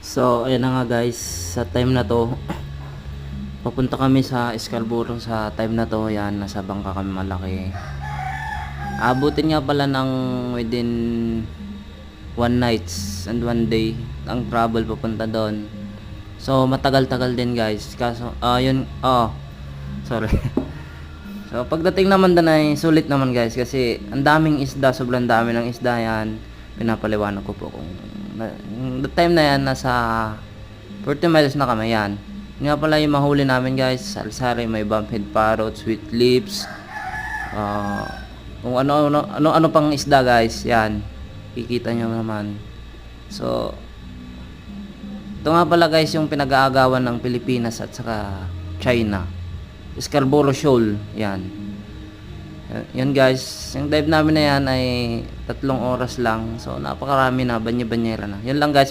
So, ayan na nga guys, sa time na to, papunta kami sa Scarborough sa time na to. Yan, nasa bangka kami malaki. Abutin nga pala ng within 1 nights and 1 day ang travel papunta doon. So, matagal-tagal din guys. Kaso, yun, sorry. So, pagdating naman doon ay sulit naman guys kasi ang daming isda, sobrang dami ng isda yan. Pinapaliwanag ko po kung the time na yan, nasa 40 miles na kami yan. Yun nga pala yung mahuli namin guys, salsari, may bumphead parrot, sweet lips, kung ano pang isda guys, yan. Kikita nyo naman. So, ito nga pala guys yung pinag-aagawan ng Pilipinas at saka China. Scarborough Shoal, yan. Yan guys, yung dive namin na yan ay 3 oras lang. So napakarami na, banya-banyera na. Yan lang guys.